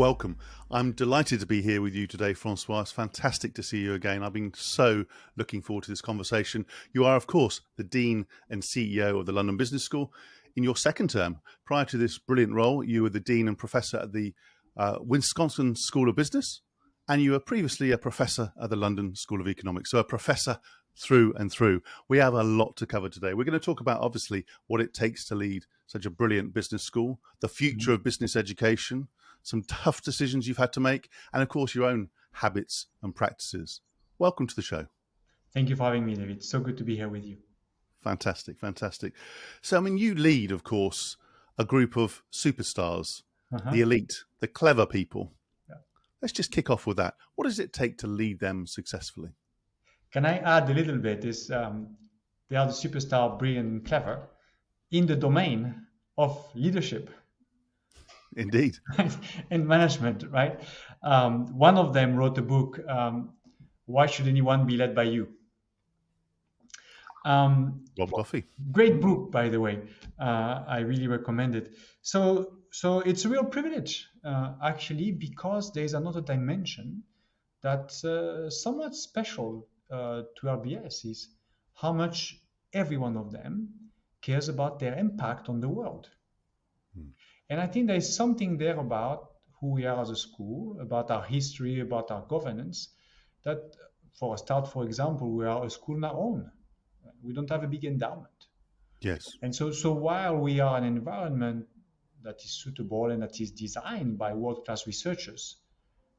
welcome. I'm delighted to be here with you today, Francois. It's fantastic to see you again. I've been so looking forward to this conversation. You are, of course, the Dean and CEO of the London Business School. In your second term, prior to this brilliant role, you were the Dean and Professor at the Wisconsin School of Business, and you were previously a Professor at the London School of Economics. So a Professor through and through. We have a lot to cover today. We're going to talk about, obviously, what it takes to lead such a brilliant business school, the future of business education, some tough decisions you've had to make, and of course, your own habits and practices. Welcome to the show. Thank you for having me, David. So good to be here with you. Fantastic, fantastic. So, I mean, you lead, of course, a group of superstars, the elite, the clever people. Yeah. Let's just kick off with that. What does it take to lead them successfully? Can I add a little bit? They are the superstar, brilliant, and clever in the domain of leadership. Indeed. And management, right? One of them wrote a book, Why Should Anyone Be Led by You? Rob Coffey. Great book, by the way. I really recommend it. So it's a real privilege, actually, because there's another dimension that's somewhat special to RBS is how much every one of them cares about their impact on the world. And I think there is something there about who we are as a school, about our history, about our governance, that for a start, for example, we are a school on our own. We don't have a big endowment. Yes. And so while we are an environment that is suitable and that is designed by world-class researchers,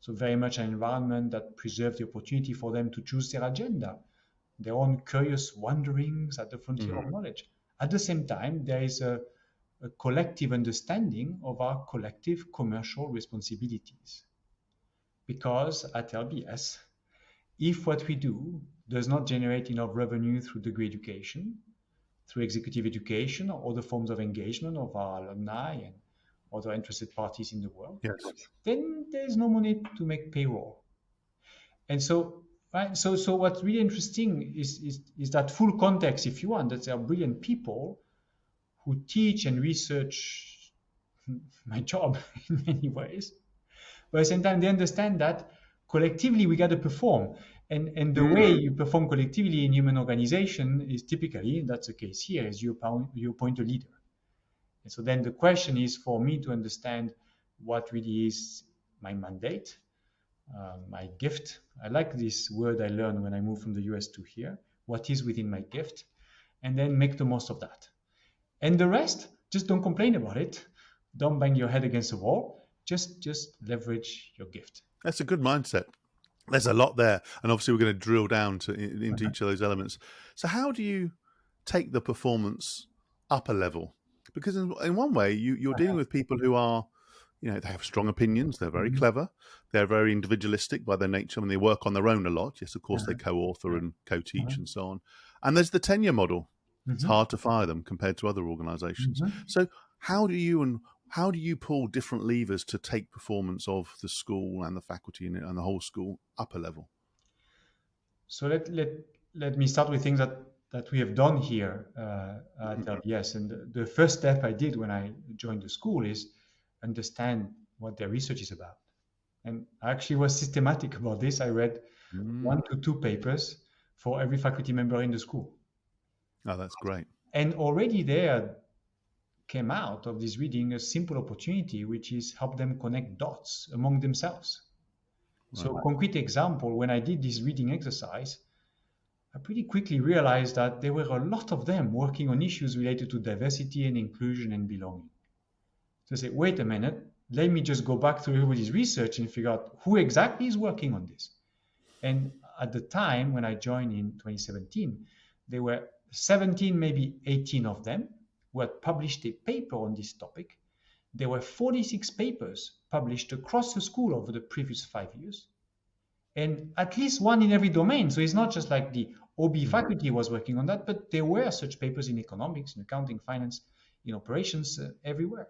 so very much an environment that preserves the opportunity for them to choose their agenda, their own curious wanderings at the frontier of knowledge. At the same time, there is a collective understanding of our collective commercial responsibilities. Because at LBS, if what we do does not generate enough revenue through degree education, through executive education or other forms of engagement of our alumni and other interested parties in the world, then there's no money to make payroll. And so, right, so what's really interesting is that full context, if you want, that there are brilliant people who teach and research my job in many ways. But at the same time, they understand that collectively we got to perform. And the way you perform collectively in human organization is typically, and that's the case here, is you appoint a leader. And so then the question is for me to understand what really is my mandate, my gift. I like this word I learned when I moved from the US to here. What is within my gift? And then make the most of that. And the rest, just don't complain about it. Don't bang your head against the wall. Just leverage your gift. That's a good mindset. There's a lot there. And obviously we're going to drill down into each of those elements. So how do you take the performance up a level? Because in one way, you're dealing with people who are, they have strong opinions. They're very clever. They're very individualistic by their nature. I mean, they work on their own a lot. Yes, of course, they co-author and co-teach and so on. And there's the tenure model. It's hard to fire them compared to other organizations. So how do you pull different levers to take performance of the school and the faculty and the whole school up a level? So let me start with things that we have done here at LBS. And the first step I did when I joined the school is understand what their research is about. And I actually was systematic about this. I read 1 to 2 papers for every faculty member in the school. Oh, that's great. And already there came out of this reading a simple opportunity, which is help them connect dots among themselves. Right. So concrete example, when I did this reading exercise, I pretty quickly realized that there were a lot of them working on issues related to diversity and inclusion and belonging. So I said, wait a minute, let me just go back to everybody's research and figure out who exactly is working on this. And at the time when I joined in 2017, there were 17, maybe 18 of them who had published a paper on this topic. There were 46 papers published across the school over the previous 5 years, and at least one in every domain. So it's not just like the OB faculty was working on that, but there were such papers in economics, in accounting, finance, in operations, everywhere.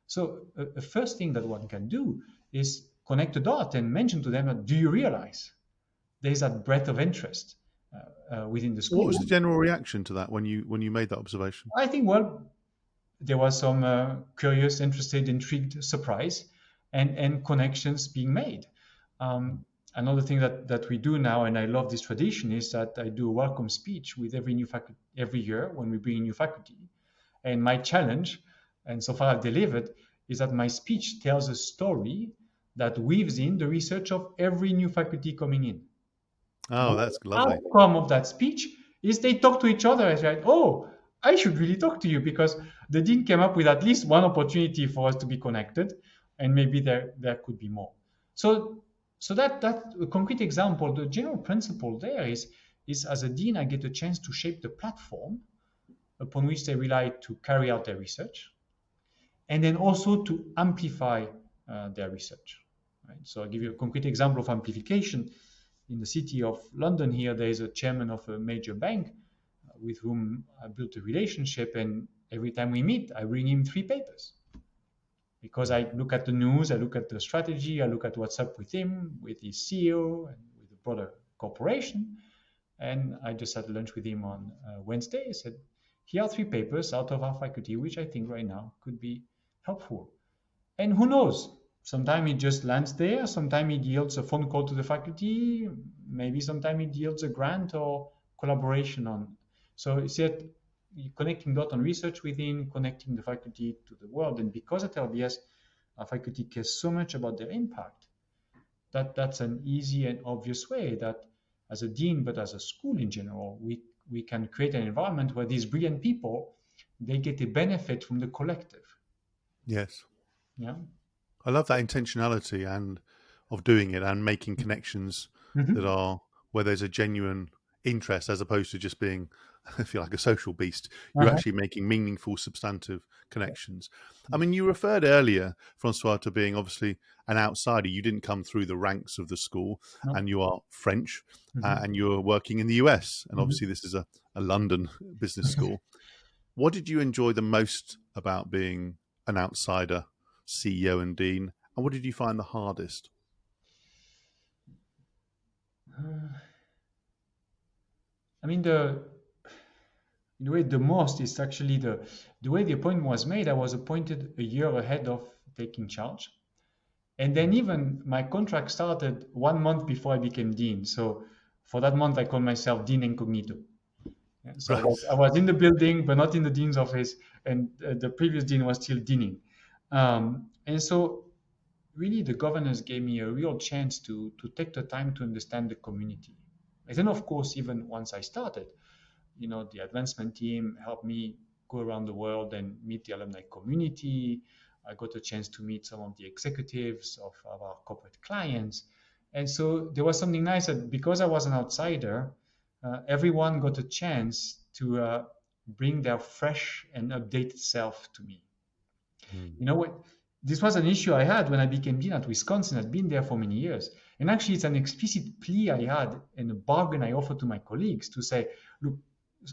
So the first thing that one can do is connect the dot and mention to them, do you realize there's that breadth of interest within the school? What was the general reaction to that when you made that observation? I think, well, there was some curious, interested, intrigued surprise. and connections being made. Another thing that we do now, and I love this tradition, is that I do a welcome speech with every new faculty every year when we bring in new faculty. And my challenge, and so far I've delivered, is that my speech tells a story that weaves in the research of every new faculty coming in. Oh, that's The lovely. outcome of that speech is they talk to each other and say, oh, I should really talk to you, because the dean came up with at least one opportunity for us to be connected, and maybe there could be more. So that a concrete example, the general principle there is as a dean, I get a chance to shape the platform upon which they rely to carry out their research, and then also to amplify their research. Right? So I'll give you a concrete example of amplification. In the city of London here, there is a chairman of a major bank with whom I built a relationship, and every time we meet, I bring him 3 papers. Because I look at the news, I look at the strategy, I look at what's up with him, with his CEO, and with the broader corporation. And I just had lunch with him on Wednesday. I said, here are 3 papers out of our faculty, which I think right now could be helpful. And who knows? Sometimes it just lands there. Sometimes it yields a phone call to the faculty. Maybe sometimes it yields a grant or collaboration on. So it's yet connecting dot on research within, connecting the faculty to the world. And because at LBS, our faculty cares so much about their impact, that's an easy and obvious way that as a dean, but as a school in general, we can create an environment where these brilliant people, they get a benefit from the collective. Yes. Yeah. I love that intentionality and of doing it and making connections that are where there's a genuine interest, as opposed to just being, I feel like, a social beast. You're actually making meaningful, substantive connections. I mean, you referred earlier, Francois, to being obviously an outsider. You didn't come through the ranks of the school, and you are French, and you're working in the US. And obviously this is a London business school. What did you enjoy the most about being an outsider CEO and dean, and what did you find the hardest? I mean, the way the most is actually the way the appointment was made. I was appointed a year ahead of taking charge, and then even my contract started 1 month before I became dean. So for that month, I called myself dean incognito. So Right. I was in the building, but not in the dean's office, and the previous dean was still deaning. And so really the governors gave me a real chance to take the time to understand the community. And then, of course, even once I started, the advancement team helped me go around the world and meet the alumni community. I got a chance to meet some of the executives of our corporate clients. And so there was something nice that because I was an outsider, everyone got a chance to bring their fresh and updated self to me. You know what? This was an issue I had when I became dean at Wisconsin. I'd been there for many years. And actually, it's an explicit plea I had and a bargain I offered to my colleagues to say, look,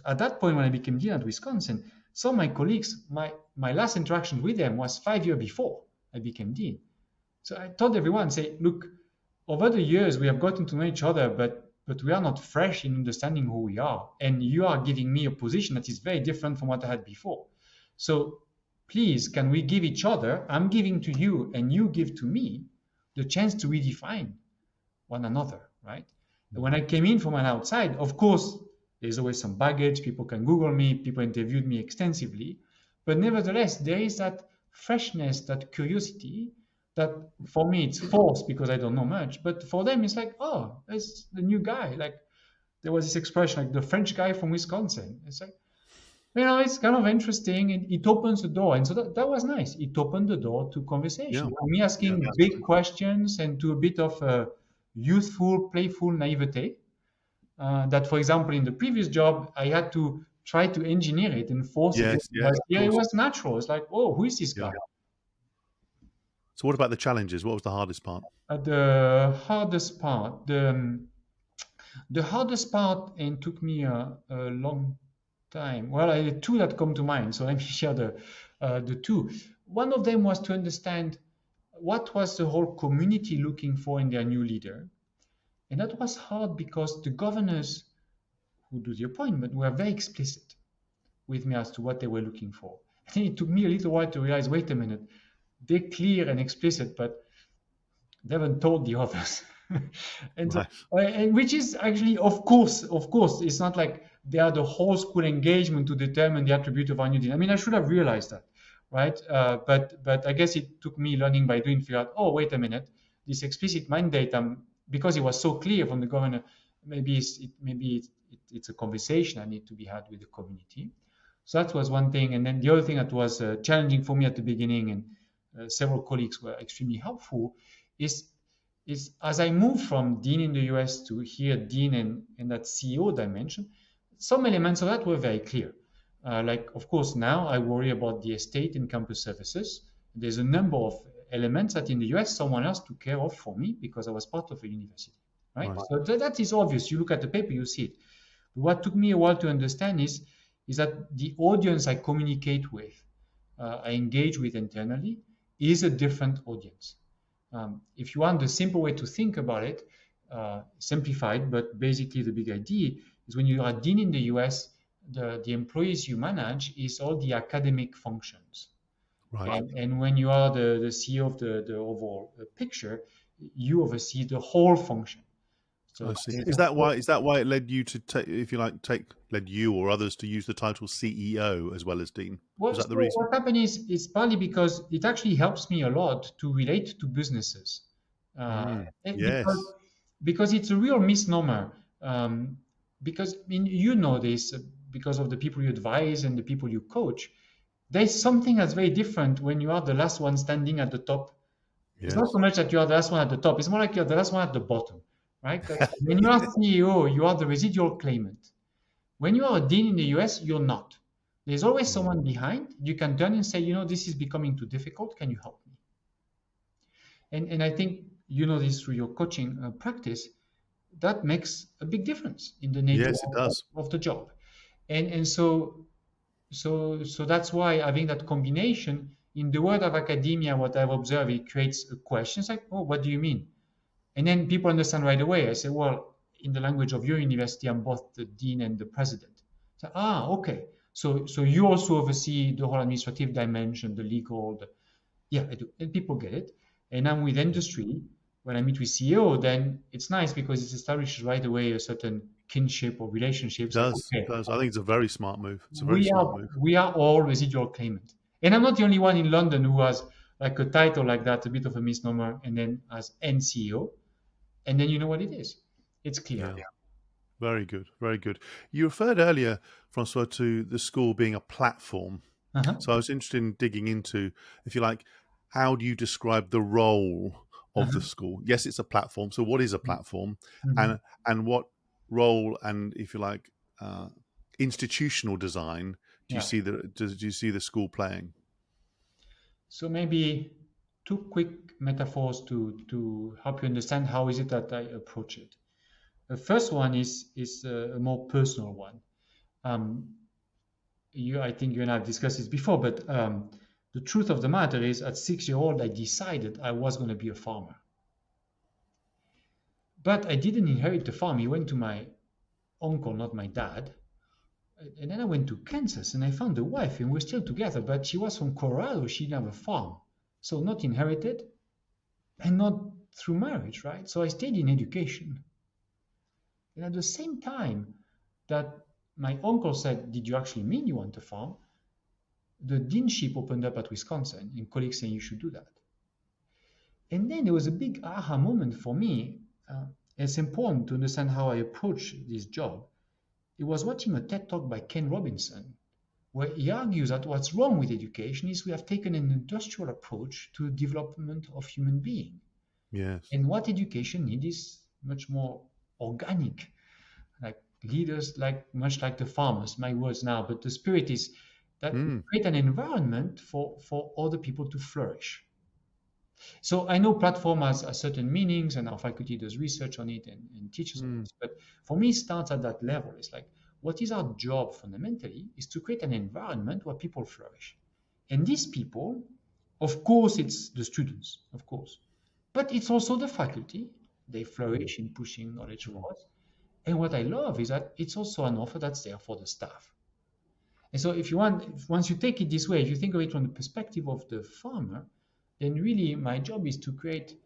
at that point when I became dean at Wisconsin, some of my colleagues, my last interaction with them was 5 years before I became dean. So I told everyone, say, look, over the years, we have gotten to know each other, but we are not fresh in understanding who we are. And you are giving me a position that is very different from what I had before. So please, can we give each other, I'm giving to you and you give to me, the chance to redefine one another, right? And when I came in from an outside, of course, there's always some baggage. People can Google me. People interviewed me extensively. But nevertheless, there is that freshness, that curiosity, that for me, it's forced because I don't know much. But for them, it's like, oh, it's the new guy. Like there was this expression, like the French guy from Wisconsin. It's like, it's kind of interesting. It opens the door. And so that was nice. It opened the door to conversation. Yeah. Me asking big questions and to a bit of youthful, playful naivete. That, for example, in the previous job, I had to try to engineer it and force it. Yes, Here it was natural. It's like, oh, who is this guy? So what about the challenges? What was the hardest part? The hardest part, and took me a long time. Well, I had 2 that come to mind, so let me share the 2. One of them was to understand what was the whole community looking for in their new leader. And that was hard because the governors who do the appointment were very explicit with me as to what they were looking for. I think it took me a little while to realize, wait a minute, they're clear and explicit, but They haven't told the others. and so, Right. and which is actually, of course, it's not like they are the whole school engagement to determine the attribute of our new dean. I mean, I should have realized that, right? But I guess it took me learning by doing, figure out, oh, wait a minute, this explicit mandate, because it was so clear from the governor, maybe it's a conversation I need to be had with the community. So that was one thing. And then the other thing that was challenging for me at the beginning, and several colleagues were extremely helpful, is as I moved from Dean in the US to here, Dean in that CEO dimension, some elements of that were very clear. Like, of course, now I worry about the estate and campus services. There's a number of elements that in the US someone else took care of for me because I was part of a university, right? Right. So that is obvious. You look at the paper, you see it. But what took me a while to understand is that the audience I communicate with, I engage with internally, is a different audience. If you want the simple way to think about it, simplified, but basically the big idea is when you are dean in the US, the employees you manage is all the academic functions. Right. And when you are the CEO of the overall picture, you oversee the whole function. So I see. Is that why it led you to take, if you like, led you or others to use the title CEO as well as dean? Well, Was that so the reason? what happened is partly because it actually helps me a lot to relate to businesses, and Yes. because it's a real misnomer. Because I mean, you know this because of the people you advise and the people you coach. There's something that's very different when you are the last one standing at the top. It's not Yes. so much that you are the last one at the top. It's more like you're the last one at the bottom, right? 'Cause when you are CEO, you are the residual claimant. When you are a dean in the US, you're not. There's always Mm. someone behind. You can turn and say, this is becoming too difficult. Can you help me? And I think you know this through your coaching practice. That makes a big difference in the nature Yes, it does. of the job. And so that's why having that combination in the world of academia, what I've observed, it creates a question. It's like, oh, what do you mean? And then people understand right away. I say, well, in the language of your university, I'm both the dean and the president. So, okay. So you also oversee the whole administrative dimension, the legal, yeah, I do. And people get it. And I'm with industry. When I meet with CEO, then it's nice because it establishes right away a certain kinship or It relationships. Like, does. It okay, does. I think it's a very smart move. It's a very we smart are move. we are all residual claimant. And I'm not the only one in London who has like a title like that, a bit of a misnomer, and then as NCO. And then you know what it is. It's clear. Yeah. Very good. Very good. You referred earlier, Francois, to the school being a platform. Uh-huh. So I was interested in digging into, if you like, how do you describe the role of the Uh-huh. school? Yes, it's a platform. So what is a platform, Mhm. and what role and, if you like, institutional design Yeah. do you see the school playing? So maybe two quick metaphors to help you understand how is it that I approach it. The first one is a more personal one. Um, I think you and I have discussed this before, but the truth of the matter is, at 6 years old, I decided I was going to be a farmer. But I didn't inherit the farm. He went to my uncle, not my dad. And then I went to Kansas and I found a wife and we're still together, but she was from Colorado. She didn't have a farm. So not inherited and not through marriage, right? So I stayed in education. And at the same time that my uncle said, did you actually mean you want a farm? The deanship opened up at Wisconsin and colleagues saying you should do that. And then there was a big aha moment for me. It's important to understand how I approach this job. It was watching a TED talk by Ken Robinson, where he argues that what's wrong with education is we have taken an industrial approach to the development of human being. Yes. And what education needs is much more organic, like leaders, like much like the farmers, my words now, but the spirit is that we Mm. create an environment for other people to flourish. So I know platform has certain meanings, and our faculty does research on it and teaches on Mm. it. But for me, it starts at that level. It's like, what is our job fundamentally is to create an environment where people flourish. And these people, of course, it's the students, of course, but it's also the faculty. They flourish in pushing knowledge Mm. forward. And what I love is that it's also an offer that's there for the staff. And so if you want, once you take it this way, if you think of it from the perspective of the farmer, then really my job is to create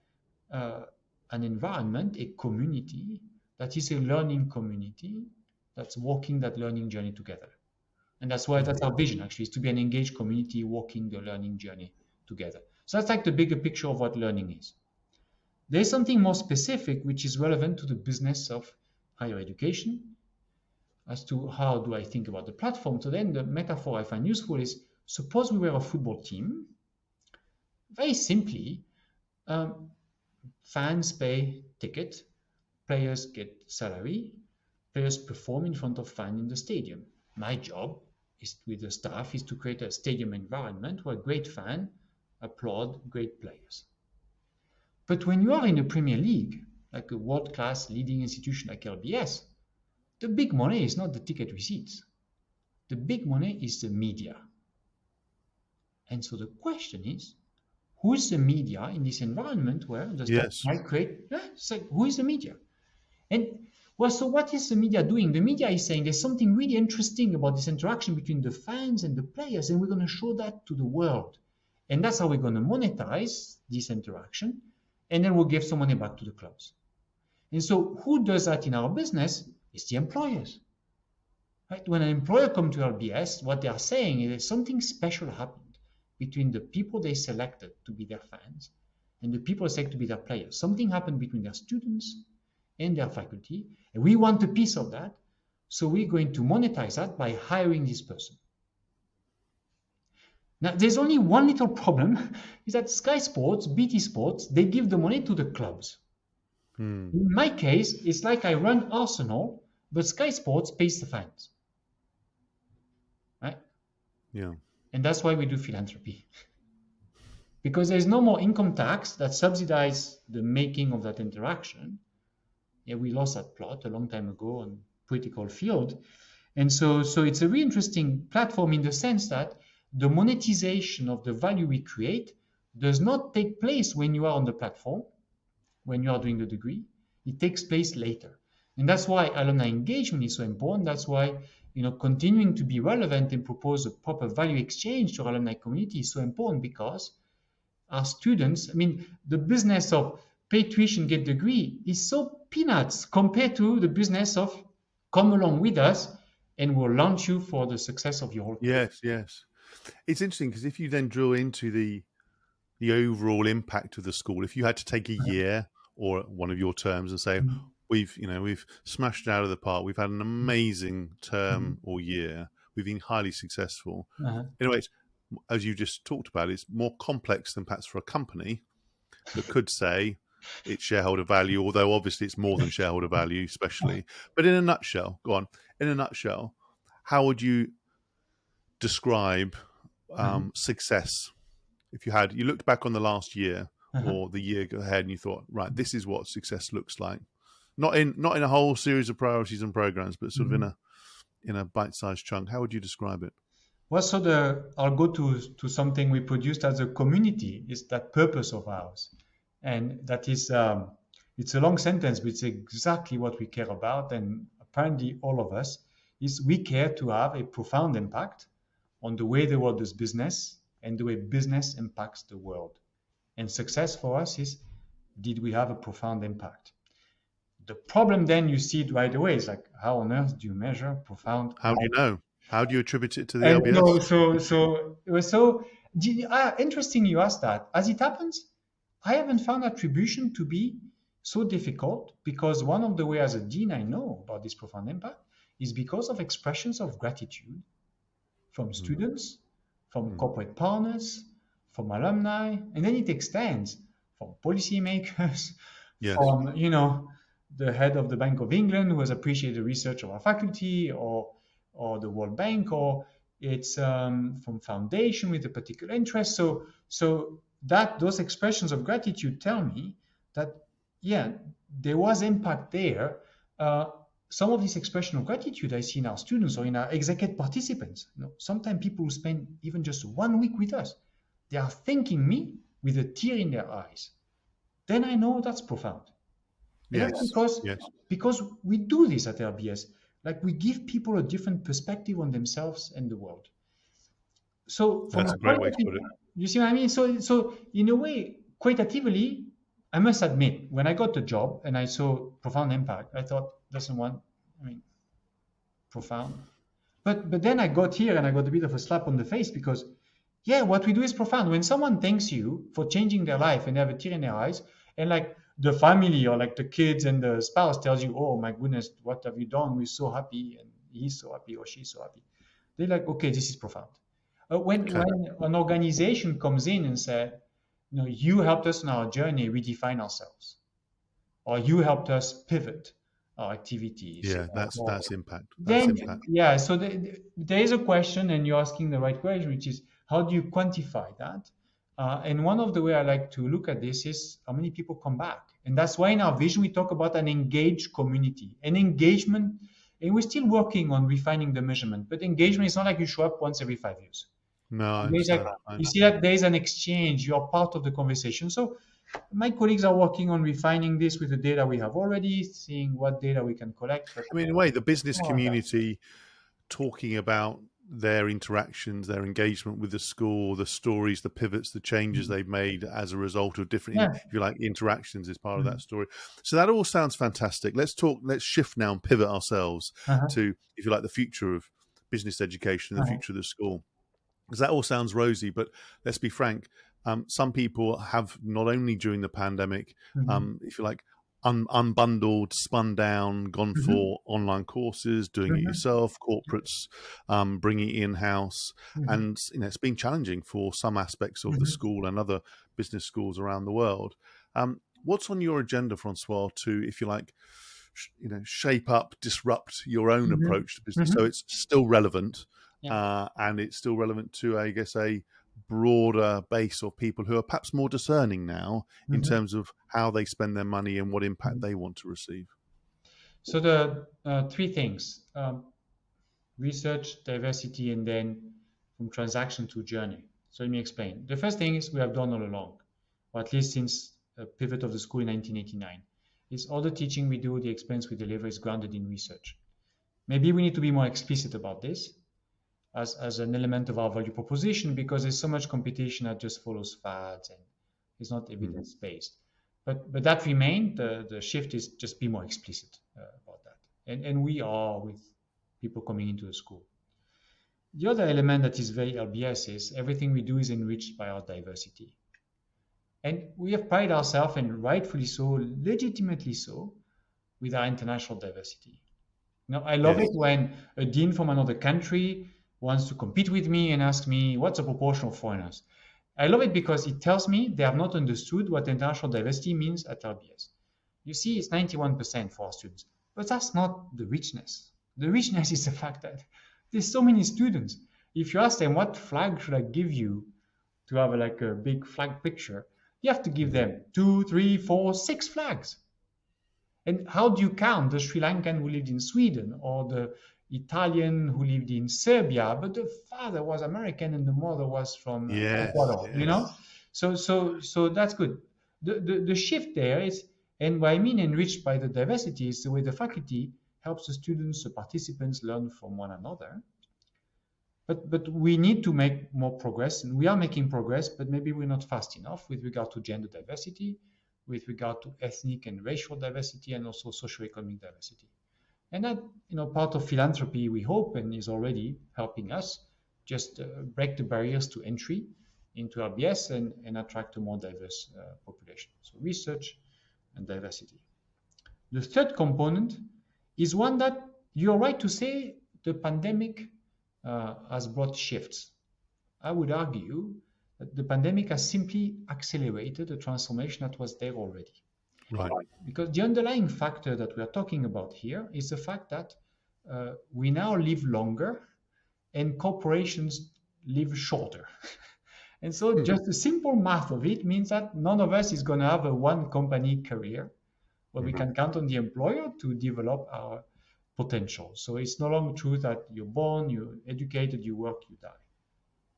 an environment, a community that is a learning community that's walking that learning journey together. And that's why that's our vision, actually, is to be an engaged community walking the learning journey together. So that's like the bigger picture of what learning is. There's something more specific which is relevant to the business of higher education as to how do I think about the platform. So then the metaphor I find useful is, suppose we were a football team. Very simply, fans pay ticket, players get salary, players perform in front of fans in the stadium. My job is with the staff is to create a stadium environment where great fans applaud great players. But when you are in the Premier League, like a world-class leading institution like LBS, the big money is not the ticket receipts. The big money is the media. And so the question is, who is the media in this environment where the staff might create? Who is the media? And well, so what is the media doing? The media is saying there's something really interesting about this interaction between the fans and the players, and we're going to show that to the world. And that's how we're going to monetize this interaction, and then we'll give some money back to the clubs. And so who does that in our business? It's the employers. Right? When an employer comes to LBS, what they are saying is that something special happened between the people they selected to be their fans and the people selected to be their players. Something happened between their students and their faculty, and we want a piece of that, so we're going to monetize that by hiring this person. Now, there's only one little problem, is that Sky Sports, BT Sports, they give the money to the clubs. In my case, it's like I run Arsenal, but Sky Sports pays the fans. Right? Yeah. And that's why we do philanthropy. Because there's no more income tax that subsidizes the making of that interaction. Yeah, we lost that plot a long time ago on political field. And so it's a really interesting platform in the sense that the monetization of the value we create does not take place when you are on the platform, when you are doing the degree. It takes place later. And that's why alumni engagement is so important. That's why continuing to be relevant and propose a proper value exchange to our alumni community is so important, because our students, the business of pay tuition, get degree is so peanuts compared to the business of come along with us and we'll launch you for the success of your whole career. Yes. It's interesting because if you then drill into the overall impact of the school, if you had to take a year or one of your terms and say, we've smashed it out of the park, we've had an amazing term or year, we've been highly successful. Anyway, as you just talked about, it's more complex than perhaps for a company that could say it's shareholder value, although obviously it's more than shareholder value, especially. But in a nutshell, how would you describe success? If you looked back on the last year or the year ahead and you thought, right, this is what success looks like. Not in a whole series of priorities and programs, but sort of in a bite-sized chunk. How would you describe it? Well, so I'll go to something we produced as a community, is that purpose of ours. And that is, it's a long sentence, but it's exactly what we care about. And apparently all of us is we care to have a profound impact on the way the world does business and the way business impacts the world. And success for us is, did we have a profound impact? The problem then, you see it right away, is like, how on earth do you measure profound? How do you know? How do you attribute it to the LBS? So interesting you asked that. As it happens, I haven't found attribution to be so difficult, because one of the ways as a dean I know about this profound impact is because of expressions of gratitude from students, from corporate partners, from alumni, and then it extends from policymakers, from the head of the Bank of England who has appreciated the research of our faculty, or the World Bank, or it's from foundation with a particular interest. So that those expressions of gratitude tell me that there was impact there. Some of this expression of gratitude I see in our students or in our executive participants. Sometimes people who spend even just 1 week with us, they are thanking me with a tear in their eyes. Then I know that's profound. Because we do this at LBS. Like, we give people a different perspective on themselves and the world. So that's a great way to put it. You see what I mean? So in a way, qualitatively, I must admit, when I got the job and I saw profound impact, I thought, doesn't want, I mean, profound. But then I got here and I got a bit of a slap on the face because, yeah, what we do is profound. When someone thanks you for changing their life and they have a tear in their eyes, and like the family or like the kids and the spouse tells you, oh my goodness, what have you done? We're so happy, and he's so happy or she's so happy. They're like, okay, this is profound. Okay. When an organization comes in and said, you helped us on our journey redefine ourselves, or you helped us pivot our activities. Yeah, that's impact. That's Then, impact. yeah, so there is a question, and you're asking the right question, which is how do you quantify that? And one of the way I like to look at this is how many people come back. And that's why in our vision, we talk about an engaged community, an engagement. And we're still working on refining the measurement, but engagement is not like you show up once every 5 years. No, I There's like, understand. I you see understand. that there's an exchange, you're part of the conversation. So my colleagues are working on refining this with the data we have already, seeing what data we can collect. But I mean, in a way, the business more on that. community talking about their interactions, their engagement with the school, the stories, the pivots, the changes they've made as a result of different, Yeah. if you like, interactions is part of Mhm. that story. So that all sounds fantastic. Let's shift now and pivot ourselves Uh-huh. to, if you like, the future of business education and the Uh-huh. future of the school. Because that all sounds rosy, but let's be frank. Some people have not only during the pandemic, Mhm. if you like, unbundled, spun down, gone Mhm. for online courses, doing it Mhm. yourself, corporates bringing it in house, Mhm. and it's been challenging for some aspects of the Mhm. school and other business schools around the world. What's on your agenda, Francois, to, if you like, shape up, disrupt your own Mhm. approach to business so Mhm. it's still relevant, Yeah. and it's still relevant to, I guess, a broader base of people who are perhaps more discerning now in Mhm. terms of how they spend their money and what impact Mhm. they want to receive. So the three things: research, diversity, and then from transaction to journey. So let me explain. The first thing is we have done all along, or at least since the pivot of the school in 1989, is all the teaching we do, the experience we deliver is grounded in research. Maybe we need to be more explicit about this as an element of our value proposition because there's so much competition that just follows fads and is not Mm. evidence based. But that remained. The shift is just be more explicit about that. And we are with people coming into the school. The other element that is very LBS is everything we do is enriched by our diversity. And we have prided ourselves, and rightfully so, legitimately so, with our international diversity. I love Yes. it when a dean from another country wants to compete with me and ask me what's the proportion of foreigners. I love it because it tells me they have not understood what international diversity means at LBS. You see, it's 91% for our students, but that's not the richness. The richness is the fact that there's so many students. If you ask them what flag should I give you to have like a big flag picture, you have to give Mhm. them 2, 3, 4, 6 flags. And how do you count the Sri Lankan who lived in Sweden or the Italian who lived in Serbia, but the father was American and the mother was from Yes. Ecuador, Yes. So that's good. The shift there is, and what I mean enriched by the diversity is the way the faculty helps the students, the participants learn from one another. But we need to make more progress, and we are making progress, but maybe we're not fast enough with regard to gender diversity, with regard to ethnic and racial diversity, and also socioeconomic diversity. And that, part of philanthropy, we hope, and is already helping us just break the barriers to entry into RBS and attract a more diverse population. So research and diversity. The third component is one that you're right to say the pandemic has brought shifts. I would argue that the pandemic has simply accelerated a transformation that was there already. Right. Because the underlying factor that we are talking about here is the fact that we now live longer and corporations live shorter. And so Hmm. just the simple math of it means that none of us is going to have a one company career where we Mhm. can count on the employer to develop our potential. So it's no longer true that you're born, you're educated, you work, you die.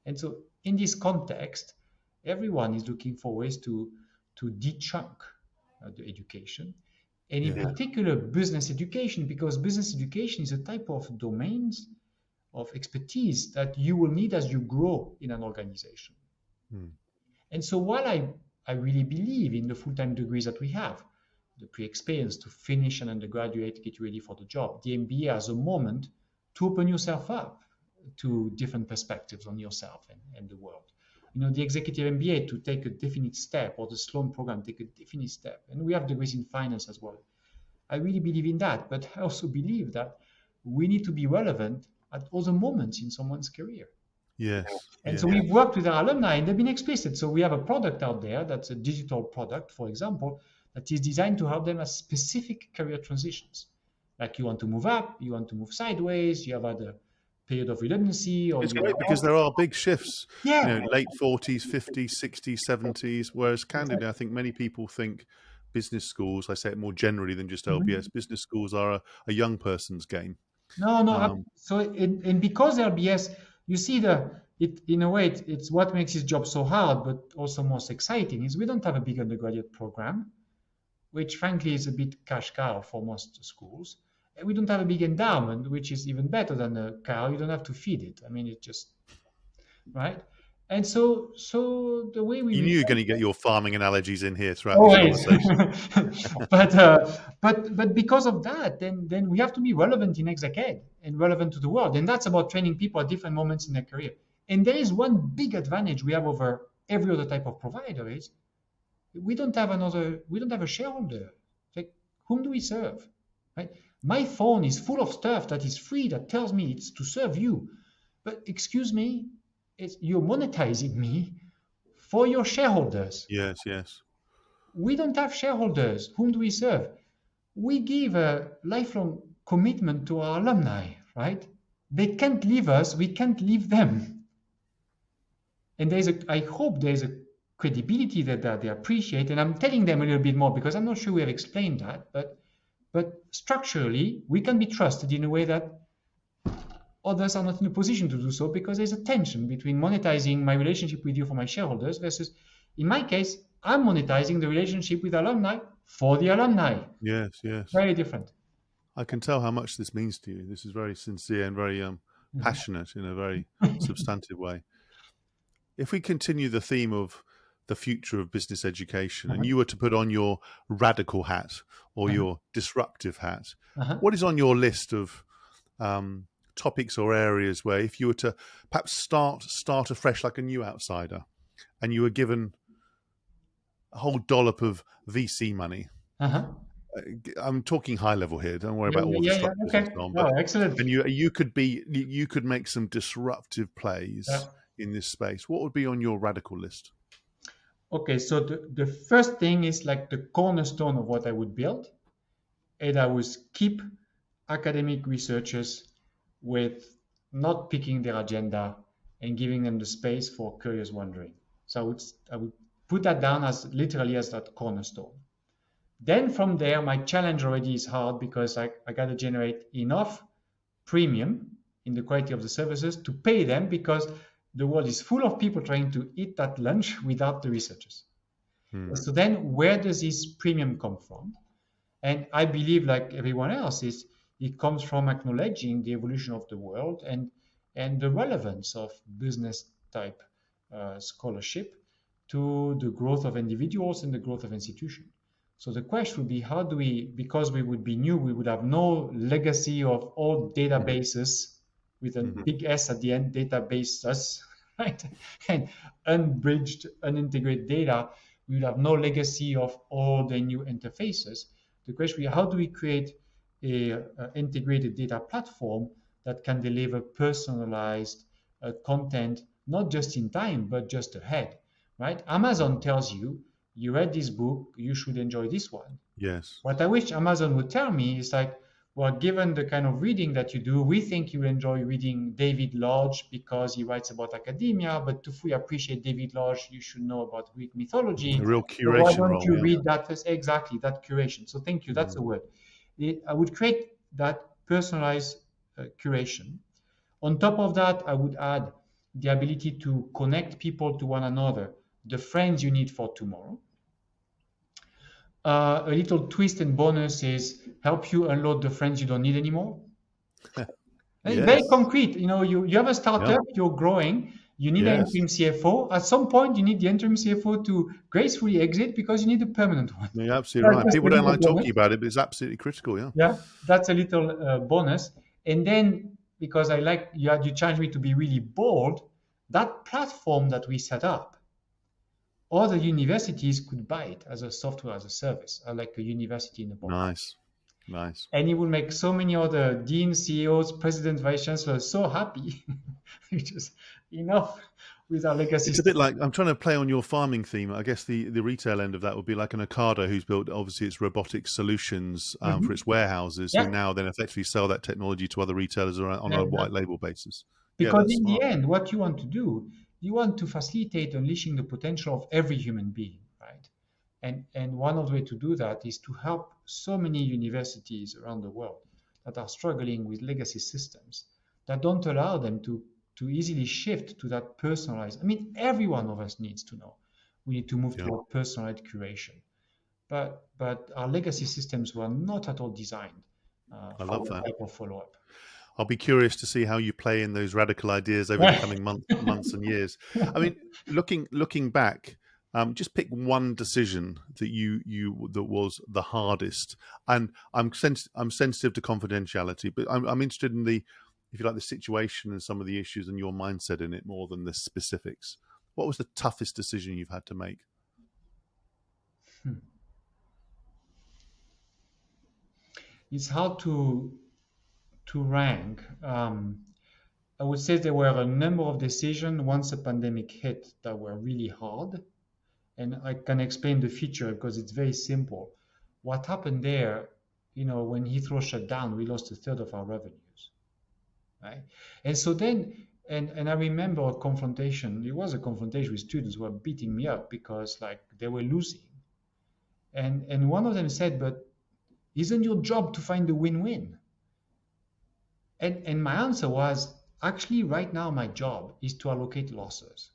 And so in this context, everyone is looking for ways to de-chunk the education, and in Yeah. particular business education, because business education is a type of domains of expertise that you will need as you grow in an organization. Hmm. And so while I really believe in the full-time degrees that we have, the pre-experience to finish an undergraduate, get ready for the job. The MBA as a moment to open yourself up to different perspectives on yourself and the world. The executive MBA to take a definite step, or the Sloan program take a definite step. And we have degrees in finance as well. I really believe in that, but I also believe that we need to be relevant at other moments in someone's career. Yes. And so we've worked with our alumni, and they've been explicit. So we have a product out there that's a digital product, for example, that is designed to help them at specific career transitions. Like you want to move up, you want to move sideways, you have had a period of redundancy, or it's great because there are big shifts, yeah. Late 40s, 50s, 60s, 70s, whereas candidly, I think many people think business schools, I say it more generally than just LBS, business schools are a young person's game. No. So and because LBS, you see in a way, it's what makes his job so hard, but also most exciting, is we don't have a big undergraduate program, which frankly is a bit cash cow for most schools. And we don't have a big endowment, which is even better than a cow. You don't have to feed it. I mean, it just, right? And so the way we You knew you were going to get your farming analogies in here throughout always, this conversation. but because of that, then we have to be relevant in exec ed and relevant to the world, and that's about training people at different moments in their career. And there is one big advantage we have over every other type of provider is we don't have a shareholder. Like, whom do we serve, right? My phone is full of stuff that is free that tells me it's to serve you, but excuse me, you're monetizing me for your shareholders. Yes. We don't have shareholders. Whom do we serve? We give a lifelong commitment to our alumni, right? They can't leave us. We can't leave them. And I hope there's a credibility that they appreciate. And I'm telling them a little bit more because I'm not sure we have explained that. But structurally, we can be trusted in a way that others are not in a position to do so, because there's a tension between monetizing my relationship with you for my shareholders versus, in my case, I'm monetizing the relationship with alumni for the alumni. Yes. Very different. I can tell how much this means to you. This is very sincere and very passionate in a very substantive way. If we continue the theme of the future of business education, and you were to put on your radical hat or your disruptive hat, what is on your list of topics or areas where, if you were to perhaps start afresh like a new outsider, and you were given a whole dollop of VC money? I'm talking high level here. Don't worry about all the structures and so on. But, excellent. And you could make some disruptive plays in this space. What would be on your radical list? Okay, so the first thing is like the cornerstone of what I would build, and I would keep academic researchers with not picking their agenda and giving them the space for curious wondering. So I would put that down as literally as that cornerstone. Then from there, my challenge already is hard, because I got to generate enough premium in the quality of the services to pay them, because the world is full of people trying to eat that lunch without the researchers. So then where does this premium come from? And I believe, like everyone else, it comes from acknowledging the evolution of the world and the relevance of business type scholarship to the growth of individuals and the growth of institutions. So the question would be, how do we, because we would be new, we would have no legacy of old databases with a big S at the end, databases, right? And unbridged, unintegrated data, we would have no legacy of all the new interfaces. The question is, how do we create a integrated data platform that can deliver personalized content, not just in time, but just ahead, right? Amazon tells you, you read this book, you should enjoy this one. Yes. What I wish Amazon would tell me is like, well, given the kind of reading that you do, we think you enjoy reading David Lodge because he writes about academia, but to fully appreciate David Lodge, you should know about Greek mythology. A real curation so why don't role. you read that first? Exactly, that curation. So thank you, that's the word. I would create that personalized curation. On top of that, I would add the ability to connect people to one another, the friends you need for tomorrow. A little twist and bonus is help you unload the friends you don't need anymore. Yes. Very concrete. You have a startup, you're growing, You need an Yes. interim CFO. At some point, you need the interim CFO to gracefully exit because you need a permanent one. No, you're absolutely That's right. just a People don't little like bonus. talking about it, but it's absolutely critical. Yeah. Yeah, that's a little bonus. And then, because I like you challenged me to be really bold, that platform that we set up, other universities could buy it as a software as a service, like a university in a box. Nice. Nice. And it will make so many other deans, CEOs, presidents, vice chancellors so happy. Just enough with our legacy It's a bit system. like, I'm trying to play on your farming theme. I guess the retail end of that would be like an Ocado who's built obviously its robotic solutions for its warehouses, who Yeah, now then effectively sell that technology to other retailers on yeah, a yeah. white label basis. Yeah, Because that's in the smart. end, what you want to do, you want to facilitate unleashing the potential of every human being, right? And one of the way to do that is to help so many universities around the world that are struggling with legacy systems that don't allow them to easily shift to that personalized. I mean, every one of us needs to know we need to move Yeah, toward personalized curation. But our legacy systems were not at all designed I for love that that. type of follow-up. I'll be curious to see how you play in those radical ideas over the coming months and years. I mean, looking back, just pick one decision that you that was the hardest. And I'm sensitive to confidentiality, but I'm interested in the, if you like, the situation and some of the issues and your mindset in it more than the specifics. What was the toughest decision you've had to make? Hmm. It's hard to rank. I would say there were a number of decisions once the pandemic hit that were really hard. And I can explain the feature because it's very simple. What happened there, when Heathrow shut down, we lost a third of our revenues, right? And so then, and I remember a confrontation. It was a confrontation with students who were beating me up because like they were losing. And one of them said, "But isn't your job to find the win-win?" And my answer was, actually, right now, my job is to allocate losses.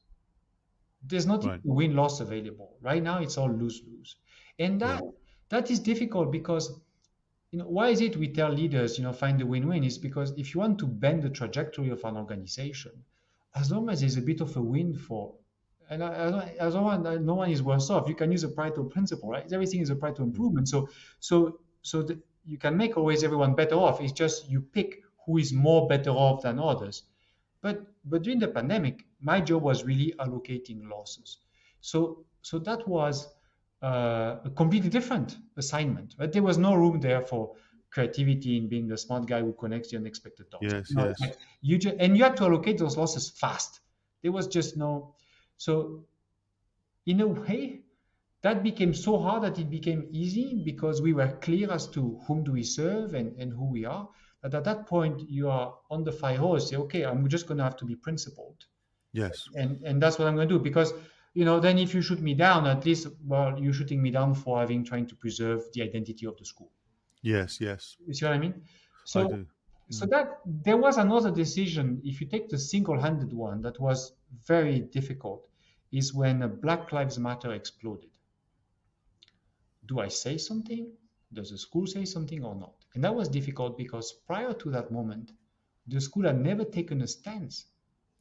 There's not even Right. win-loss available. Right now, it's all lose-lose. And Yeah. that is difficult because, why is it we tell leaders, find the win-win? Is because if you want to bend the trajectory of an organization, as long as there's a bit of a win for, and as long as no one is worse off, you can use a Pareto principle, right? Everything is a Pareto improvement. So you can make always everyone better off. It's just you pick who is more better off than others. But during the pandemic, my job was really allocating losses. So that was a completely different assignment. Right? There was no room there for creativity in being the smart guy who connects the unexpected dots. Yes. No, it's Yes. like and you had to allocate those losses fast. There was just no. So in a way, that became so hard that it became easy because we were clear as to whom do we serve and who we are. But at that point, you are on the fire hose. Say, okay, I'm just going to have to be principled, Yes. and that's what I'm going to do because then if you shoot me down, at least you're shooting me down for trying to preserve the identity of the school. Yes. Yes. You see what I mean? I So do. so Mm. that there was another decision. If you take the single-handed one, that was very difficult. Is when Black Lives Matter exploded. Do I say something? Does the school say something or not? And that was difficult because prior to that moment, the school had never taken a stance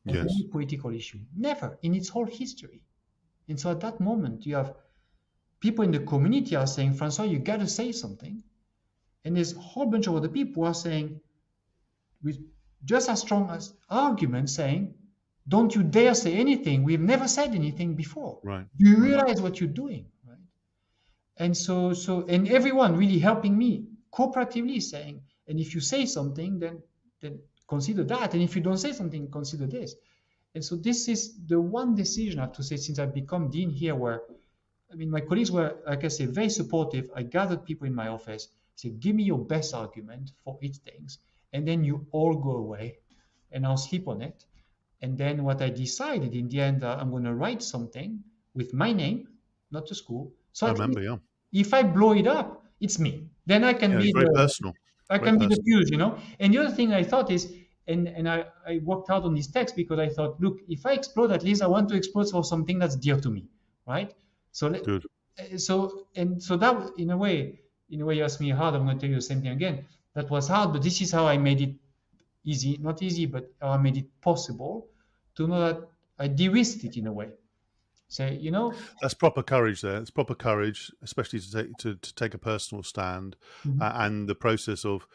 on any Yes. political issue, never in its whole history. And so at that moment, you have people in the community are saying, Francois, you got to say something. And there's a whole bunch of other people who are saying, with just as strong as arguments, saying, don't you dare say anything. We've never said anything before. Right. Do you Right. realize what you're doing? Right? And and everyone really helping me cooperatively saying, and if you say something, then consider that. And if you don't say something, consider this. And so this is the one decision I have to say since I've become dean here where, I mean, my colleagues were, like I say, very supportive. I gathered people in my office, said, give me your best argument for each things. And then you all go away and I'll sleep on it. And then what I decided in the end, I'm going to write something with my name, not the school. So I at least remember. Yeah. if I blow it up, it's me. Then I can Yeah. be It's very the personal. I Very can be the personal. fuse. And the other thing I thought is, and I worked hard on this text because I thought, look, if I explode, at least I want to explode for something that's dear to me, right? So Good. so that in a way you asked me hard. I'm going to tell you the same thing again. That was hard, but this is how I made it easy, not easy, but how I made it possible to know that I de-risked it in a way. Say, That's proper courage there. It's proper courage, especially to take a personal stand, and the process of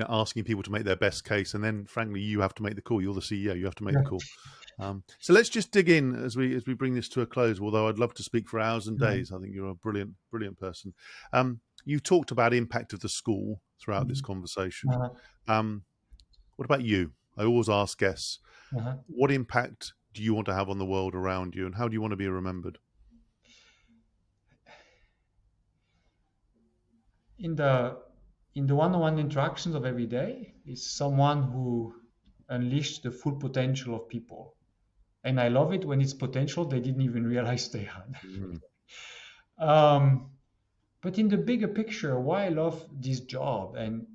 asking people to make their best case, and then frankly you have to make the call. You're the CEO. You have to make the call. So let's just dig in as we bring this to a close. Although I'd love to speak for hours and days. I think you're a brilliant person. You talked about impact of the school throughout this conversation. What about you? I always ask guests, what impact do you want to have on the world around you, and how do you want to be remembered? In the one-on-one interactions of every day, is someone who unleashed the full potential of people. And I love it when it's potential they didn't even realize they had. But in the bigger picture, why I love this job and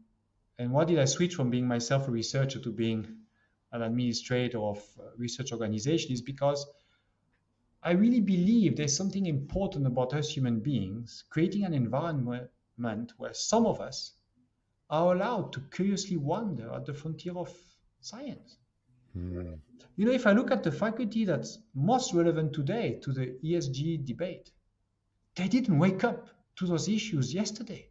why did I switch from being myself a researcher to being an administrator of a research organization is because I really believe there's something important about us human beings creating an environment where some of us are allowed to curiously wander at the frontier of science. If I look at the faculty that's most relevant today to the ESG debate, they didn't wake up to those issues yesterday.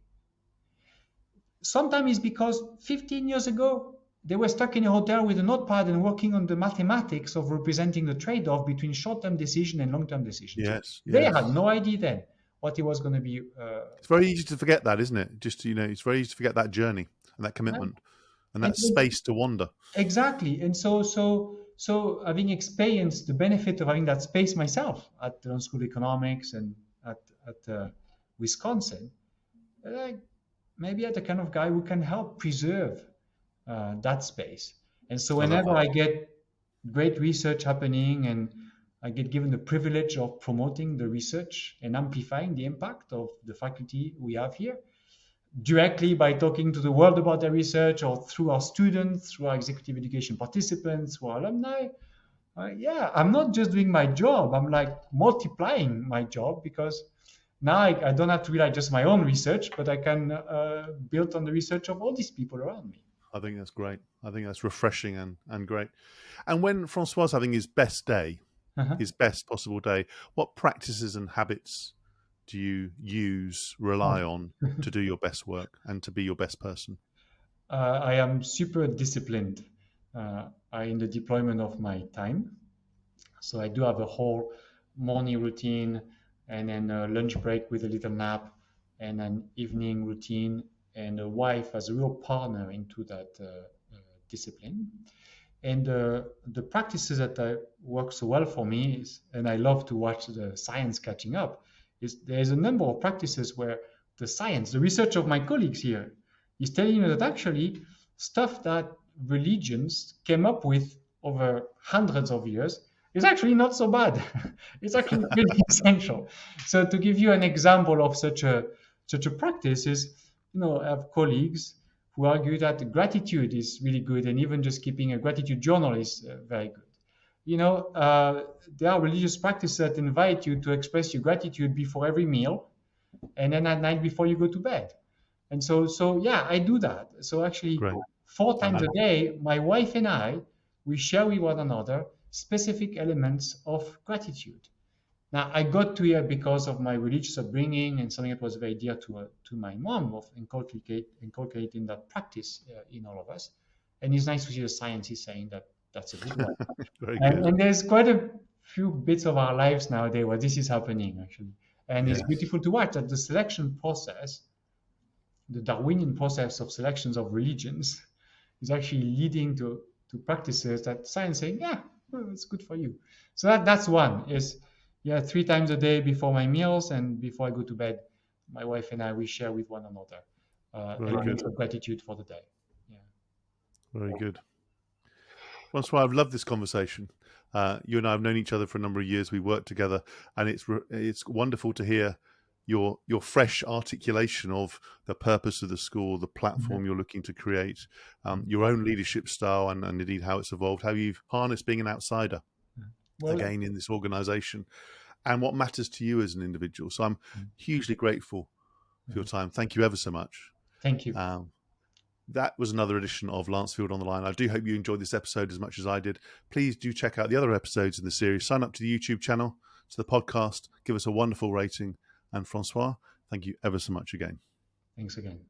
Sometimes it's because 15 years ago, they were stuck in a hotel with a notepad and working on the mathematics of representing the trade-off between short-term decision and long-term decisions. Yes. They had no idea then what it was going to be. It's very easy to forget that, isn't it? It's very easy to forget that journey and that commitment and that space to wander. Exactly. And so having experienced the benefit of having that space myself at the London School of Economics and at Wisconsin, maybe I'm the kind of guy who can help preserve that space. And so whenever I get great research happening and I get given the privilege of promoting the research and amplifying the impact of the faculty we have here, directly by talking to the world about their research or through our students, through our executive education participants, through our alumni, I'm not just doing my job. I'm like multiplying my job because now I don't have to rely just my own research, but I can build on the research of all these people around me. I think that's great. I think that's refreshing and great. And when Francois is having his best day, his best possible day, what practices and habits do you rely on to do your best work and to be your best person? I am super disciplined in the deployment of my time. So I do have a whole morning routine and then a lunch break with a little nap and an evening routine and a wife as a real partner into that discipline. And the practices that work so well for me is, and I love to watch the science catching up, is there's a number of practices where the science, the research of my colleagues here is telling you that actually stuff that religions came up with over hundreds of years is actually not so bad. It's actually pretty essential. So to give you an example of such a practice is, I have colleagues who argue that gratitude is really good, and even just keeping a gratitude journal is very good. There are religious practices that invite you to express your gratitude before every meal, and then at night before you go to bed. And so I do that. So actually, Great. 4 times a day, my wife and I, we share with one another specific elements of gratitude. Now, I got to here because of my religious upbringing and something that was very dear to my mom of inculcating that practice in all of us. And it's nice to see the science is saying that that's a good one. Very good. And there's quite a few bits of our lives nowadays where this is happening, actually. And it's beautiful to watch that the selection process, the Darwinian process of selections of religions, is actually leading to practices that science saying, it's good for you. So that's one is, 3 times a day before my meals and before I go to bed, my wife and I, we share with one another elements of gratitude for the day. Yeah. Very good. Francois, I've loved this conversation. You and I have known each other for a number of years. We work together, and it's wonderful to hear your fresh articulation of the purpose of the school, the platform you're looking to create, your own leadership style, and indeed how it's evolved, how you've harnessed being an outsider again in this organization, and what matters to you as an individual. So I'm hugely grateful for your time. Thank you ever so much. Thank you. That was another edition of Lancefield on the Line. I do hope you enjoyed this episode as much as I did. Please do check out the other episodes in the series. Sign up to the YouTube channel, to the podcast, give us a wonderful rating. And Francois, thank you ever so much again. Thanks again.